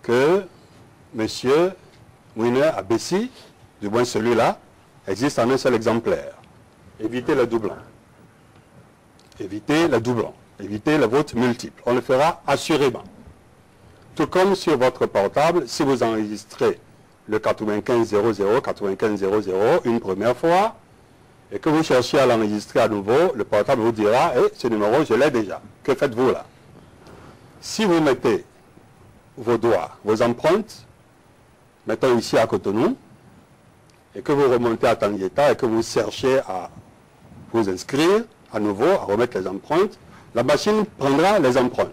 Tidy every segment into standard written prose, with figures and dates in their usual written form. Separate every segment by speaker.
Speaker 1: que monsieur Winner à Bessie, du moins celui-là, existe en un seul exemplaire. Évitez le doublon. Évitez le doublon. Évitez le vote multiple. On le fera assurément. Tout comme sur votre portable, si vous enregistrez le 9500, 9500 une première fois, et que vous cherchez à l'enregistrer à nouveau, le portable vous dira, eh, ce numéro, je l'ai déjà. Que faites-vous là? Si vous mettez vos doigts, vos empreintes, mettons ici à Cotonou, et que vous remontez à Tangueta et que vous cherchez à vous inscrire à nouveau, à remettre les empreintes, la machine prendra les empreintes.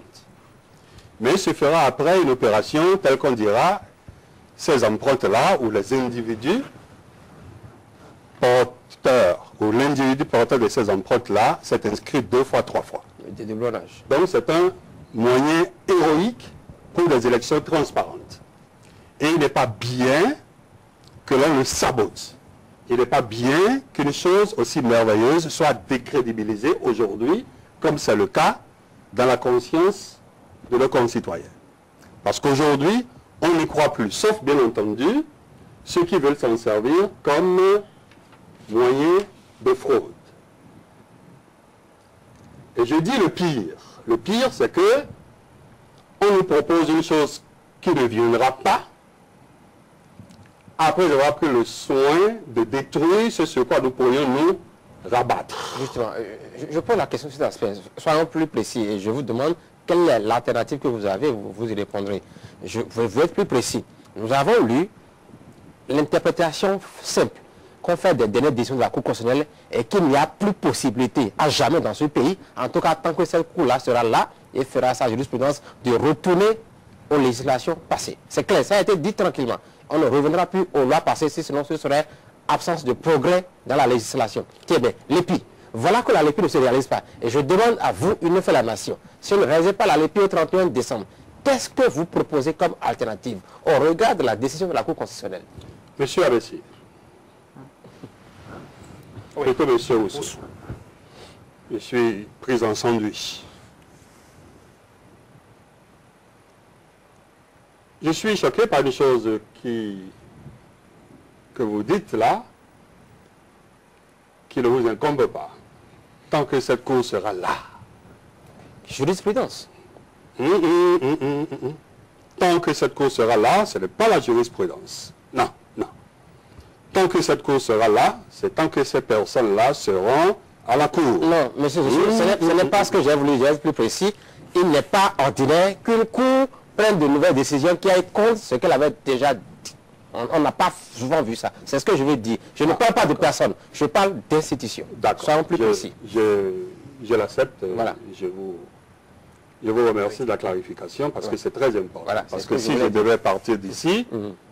Speaker 1: Mais il se fera après une opération telle qu'on dira, ces empreintes-là, ou les individus porteurs, ou l'individu porteur de ces empreintes-là, s'est inscrit 2 fois, 3 fois.
Speaker 2: Des déblonnages.
Speaker 1: Donc c'est un moyen héroïque pour des élections transparentes. Et il n'est pas bien que l'on le sabote. Il n'est pas bien qu'une chose aussi merveilleuse soit décrédibilisée aujourd'hui, comme c'est le cas dans la conscience de nos concitoyens. Parce qu'aujourd'hui, on n'y croit plus, sauf bien entendu ceux qui veulent s'en servir comme moyen de fraude. Et je dis le pire. Le pire, c'est que on nous propose une chose qui ne viendra pas après avoir pris le soin de détruire ce sur quoi nous pourrions nous rabattre.
Speaker 2: Justement, je pose la question sur cet aspect. Soyons plus précis et je vous demande quelle est l'alternative que vous avez, vous y répondrez. Je veux être plus précis. Nous avons lu l'interprétation simple qu'on fait des dernières décisions de la Cour constitutionnelle et qu'il n'y a plus possibilité à jamais dans ce pays, en tout cas tant que cette Cour-là sera là et fera sa jurisprudence, de retourner aux législations passées. C'est clair, ça a été dit tranquillement. On ne reviendra plus aux lois passées, sinon ce serait absence de progrès dans la législation. Tiens bien, l'EPI. Voilà que la LEPI ne se réalise pas. Et je demande à vous, une fois la nation, si on ne réalise pas la LEPI au 31 décembre, qu'est-ce que vous proposez comme alternative au regard de la décision de la Cour constitutionnelle?
Speaker 1: Monsieur Abessi, et que monsieur aussi, je suis pris en sandwich. Je suis choqué par une chose que vous dites là, qui ne vous incombe pas, tant que cette Cour sera là.
Speaker 2: Jurisprudence.
Speaker 1: Tant que cette Cour sera là, ce n'est pas la jurisprudence. Non, non. Tant que cette Cour sera là, c'est tant que ces personnes-là seront à la Cour.
Speaker 2: Non, monsieur, ce n'est pas ce que j'ai voulu dire, plus précis. Il n'est pas ordinaire qu'une Cour prenne de nouvelles décisions qui aillent contre ce qu'elle avait déjà dit. On n'a pas souvent vu ça. C'est ce que je veux dire. Je ne parle pas de personne, je parle d'institutions.
Speaker 1: D'accord.
Speaker 2: Soyons plus précis.
Speaker 1: Je l'accepte.
Speaker 2: Voilà.
Speaker 1: Je vous remercie de la clarification parce que c'est très important.
Speaker 2: Voilà,
Speaker 1: parce que si je devais partir d'ici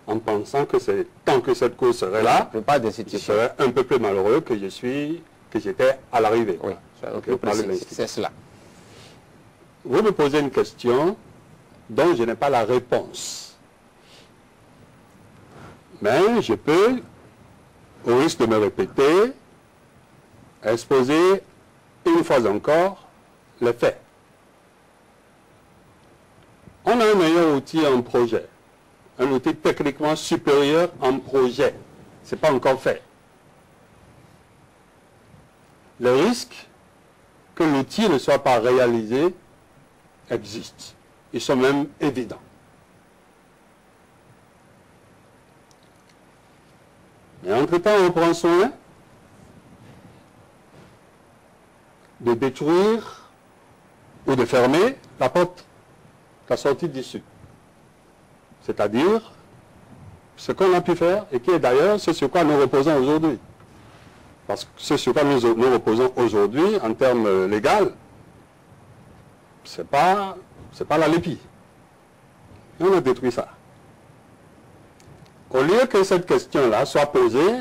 Speaker 1: en pensant que c'est tant que cette Cour serait là, je serais un peu plus malheureux que j'étais à l'arrivée.
Speaker 2: Oui, c'est cela.
Speaker 1: Vous me posez une question dont je n'ai pas la réponse. Mais je peux, au risque de me répéter, exposer une fois encore les faits. On a un meilleur outil en projet, un outil techniquement supérieur en projet. Ce n'est pas encore fait. Le risque que l'outil ne soit pas réalisé existe. Ils sont même évidents. Mais entre-temps, on prend soin de détruire ou de fermer la porte, la sortie d'issue. C'est-à-dire ce qu'on a pu faire et qui est d'ailleurs ce sur quoi nous reposons aujourd'hui. Parce que ce sur quoi nous reposons aujourd'hui en termes légaux, c'est pas la LEPI. Et on a détruit ça. Au lieu que cette question-là soit posée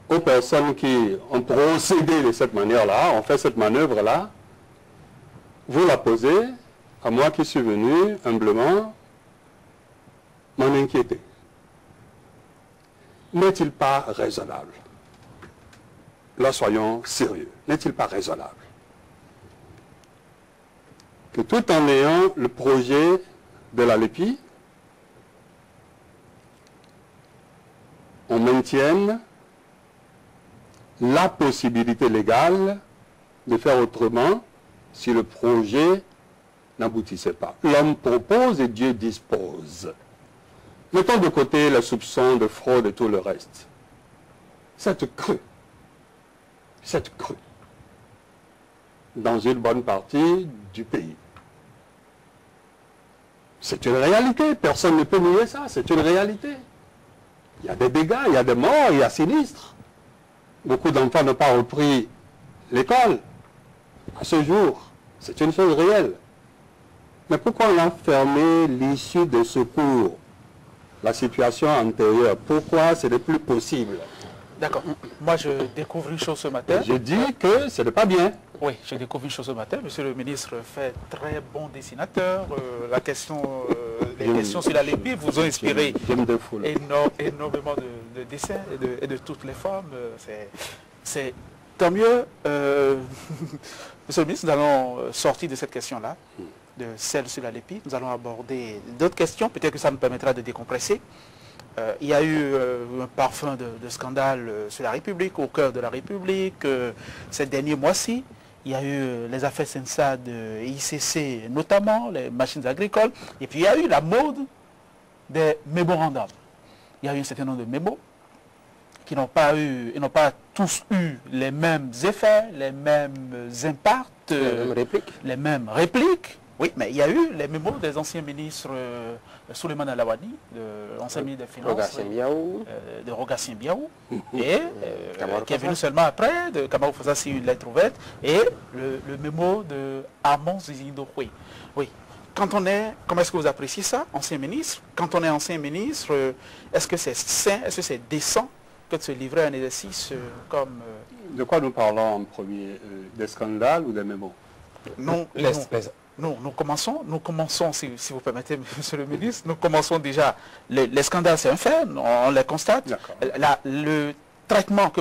Speaker 1: aux personnes qui ont procédé de cette manière-là, ont fait cette manœuvre-là, vous la posez à moi qui suis venu humblement m'en inquiéter. N'est-il pas raisonnable? Là, soyons sérieux. N'est-il pas raisonnable que tout en ayant le projet de la LEPI, on maintienne la possibilité légale de faire autrement si le projet n'aboutissait pas. L'homme propose et Dieu dispose. Mettons de côté les soupçons de fraude et tout le reste. Cette crue, dans une bonne partie du pays. C'est une réalité, personne ne peut nier ça, c'est une réalité. Il y a des dégâts, il y a des morts, il y a sinistres. Beaucoup d'enfants n'ont pas repris l'école à ce jour. C'est une chose réelle. Mais pourquoi on a fermé l'issue des secours? La situation antérieure, pourquoi ce n'est plus possible?
Speaker 3: D'accord. Moi, je découvre une chose ce matin.
Speaker 1: Je dis que ce n'est pas bien.
Speaker 3: Oui, je découvre une chose ce matin. Monsieur le ministre fait très bon dessinateur. Les questions sur la LEPI vous ont inspiré énormément de dessins et de toutes les formes. C'est tant mieux. Monsieur le ministre, nous allons sortir de cette question-là, de celle sur la LEPI. Nous allons aborder d'autres questions. Peut-être que ça nous permettra de décompresser. Il y a eu un parfum de scandale sur la République, au cœur de la République, ces derniers mois-ci. Il y a eu les affaires SENSAD et ICC, notamment les machines agricoles. Et puis il y a eu la mode des mémorandums. Il y a eu un certain nombre de mémos qui n'ont pas tous eu les mêmes effets, les mêmes impacts, les mêmes répliques. Oui, mais il y a eu les mémos des anciens ministres Souleymane Alawani, l'ancien ministre des Finances, de Rogatien Biaou, et qui est venu seulement après, de Kamau Fosassi, une lettre ouverte, et le mémo de Amon Zizindo. Oui. Comment est-ce que vous appréciez ça, ancien ministre? Quand on est ancien ministre, est-ce que c'est sain, est-ce que c'est décent que de se livrer à un exercice comme...
Speaker 1: De quoi nous parlons en premier? Des scandales ou des mémos?
Speaker 3: Non, nous commençons, si vous permettez, monsieur le ministre, nous commençons déjà. Les scandales, c'est un fait, on les constate. Le traitement que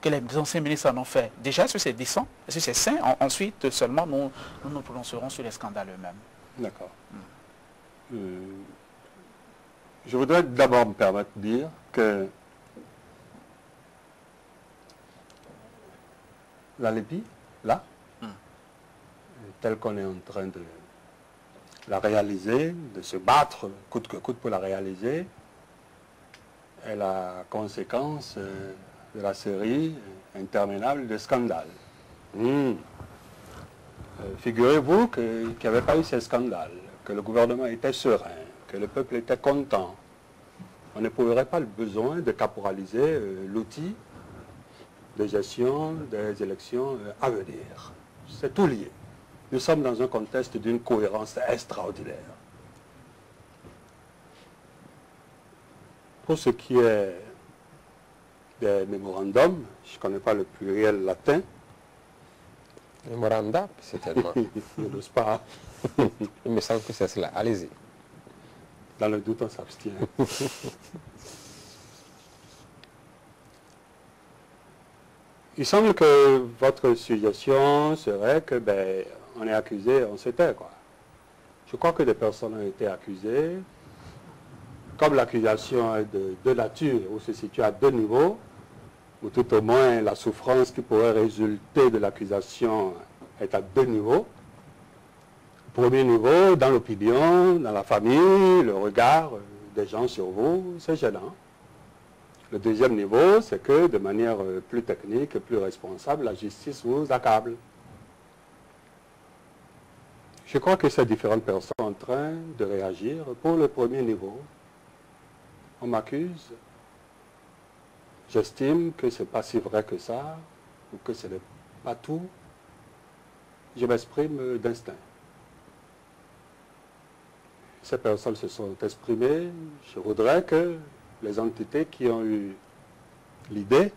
Speaker 3: les anciens ministres en ont fait, déjà, est-ce que c'est décent? Est-ce que c'est sain? Ensuite, seulement, nous prononcerons sur les scandales eux-mêmes. D'accord.
Speaker 1: Je voudrais d'abord me permettre de dire que la LEPI, là, telle qu'on est en train de la réaliser, de se battre coûte que coûte pour la réaliser, est la conséquence de la série interminable de scandales. Figurez-vous qu'il n'y avait pas eu ces scandales, que le gouvernement était serein, que le peuple était content. On n'éprouverait pas le besoin de caporaliser l'outil de gestion des élections à venir. C'est tout lié. Nous sommes dans un contexte d'une cohérence extraordinaire. Pour ce qui est des mémorandums, je ne connais pas le pluriel latin.
Speaker 2: Mémoranda, certainement.
Speaker 1: Je n'ose pas.
Speaker 2: Il me semble que c'est cela. Allez-y.
Speaker 1: Dans le doute, on s'abstient. Il semble que votre suggestion serait que, on est accusé, on se tait, quoi. Je crois que des personnes ont été accusées. Comme l'accusation est de deux natures, ou se situe à deux niveaux, ou tout au moins la souffrance qui pourrait résulter de l'accusation est à deux niveaux. Premier niveau, dans l'opinion, dans la famille, le regard des gens sur vous, c'est gênant. Le deuxième niveau, c'est que de manière plus technique et plus responsable, la justice vous accable. Je crois que ces différentes personnes sont en train de réagir. Pour le premier niveau, on m'accuse. J'estime que ce n'est pas si vrai que ça, ou que ce n'est pas tout. Je m'exprime d'instinct. Ces personnes se sont exprimées. Je voudrais que les entités qui ont eu l'idée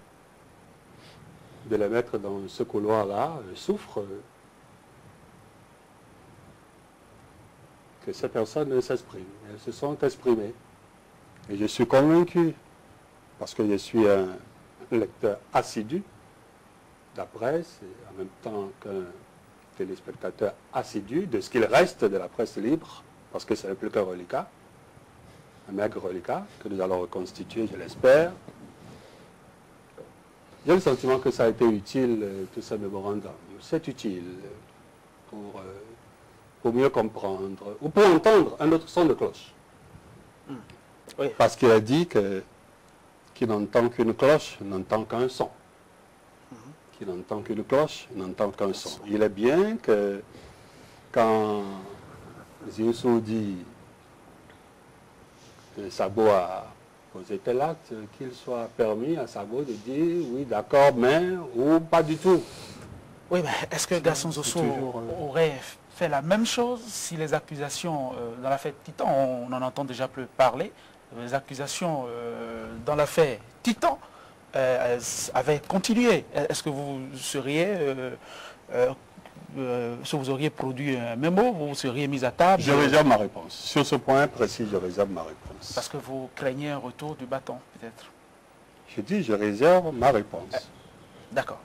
Speaker 1: de les mettre dans ce couloir-là souffrent. Que ces personnes s'expriment. Elles se sont exprimées. Et je suis convaincu, parce que je suis un lecteur assidu de la presse, et en même temps qu'un téléspectateur assidu de ce qu'il reste de la presse libre parce que ce n'est plus qu'un reliquat, un maigre reliquat que nous allons reconstituer, je l'espère. J'ai le sentiment que ça a été utile, tout ce mémorandum. C'est utile pour mieux comprendre, ou pour entendre un autre son de cloche.
Speaker 3: Oui.
Speaker 1: Parce qu'il a dit que qui n'entend qu'une cloche n'entend qu'un son. Qui n'entend qu'une cloche n'entend qu'un son. Il est bien que quand Zinsou dit que Sabo a posé tel acte, qu'il soit permis à Sabo de dire oui, d'accord, mais ou pas du tout.
Speaker 3: Oui, mais est-ce que Gaston Zosso aurait fait la même chose si les accusations dans l'affaire Titan, on en entend déjà plus parler, les accusations dans l'affaire Titan avaient continué? Est-ce que vous seriez, si vous auriez produit un mémo, vous seriez mis à table?
Speaker 1: Je réserve ma réponse. Sur ce point précis, je réserve ma réponse.
Speaker 3: Parce que vous craignez un retour du bâton, peut-être?
Speaker 1: Je dis, je réserve ma réponse.
Speaker 3: D'accord.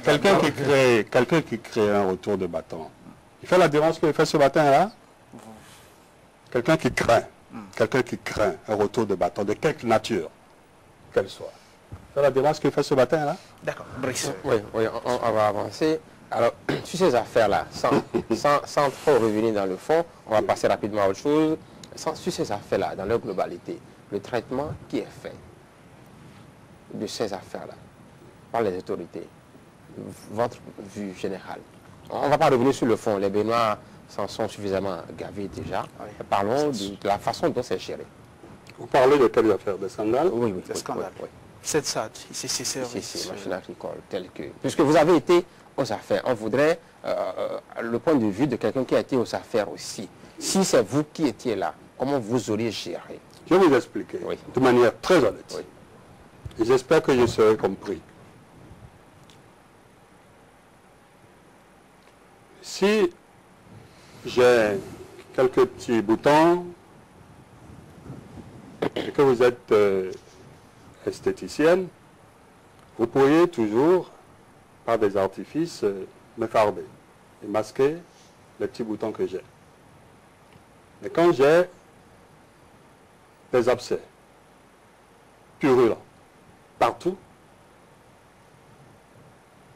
Speaker 1: Quelqu'un qui crée un retour de bâton, il fait la démarche qu'il fait ce matin-là. Quelqu'un qui craint un retour de bâton, de quelque nature qu'elle soit. Il fait la démarche qu'il fait ce matin-là.
Speaker 3: D'accord. Brice.
Speaker 2: Oui, on va avancer. Alors, sur ces affaires-là, sans trop revenir dans le fond, on va passer rapidement à autre chose. Sur ces affaires-là, dans leur globalité, le traitement qui est fait de ces affaires-là par les autorités, votre vue générale. On ne va pas revenir sur le fond, les Béninois s'en sont suffisamment gavés déjà. Oui. Parlons de la façon dont c'est géré.
Speaker 1: Vous parlez de quelles affaires? De scandales?
Speaker 2: Oui,
Speaker 3: de scandales.
Speaker 2: Oui.
Speaker 3: C'est ça, c'est
Speaker 2: machine agricole, tel que... Puisque vous avez été aux affaires, on voudrait le point de vue de quelqu'un qui a été aux affaires aussi. Si c'est vous qui étiez là, comment vous auriez géré?
Speaker 1: Je vais vous expliquer de manière très honnête.
Speaker 2: Oui.
Speaker 1: Et j'espère que je serai compris. Si j'ai quelques petits boutons et que vous êtes esthéticienne, vous pourriez toujours, par des artifices, me farder et masquer les petits boutons que j'ai. Mais quand j'ai des abcès purulents partout,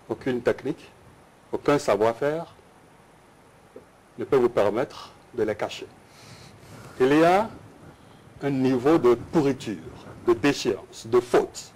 Speaker 1: aucune technique, aucun savoir-faire ne peut vous permettre de les cacher. Il y a un niveau de pourriture, de déchéance, de faute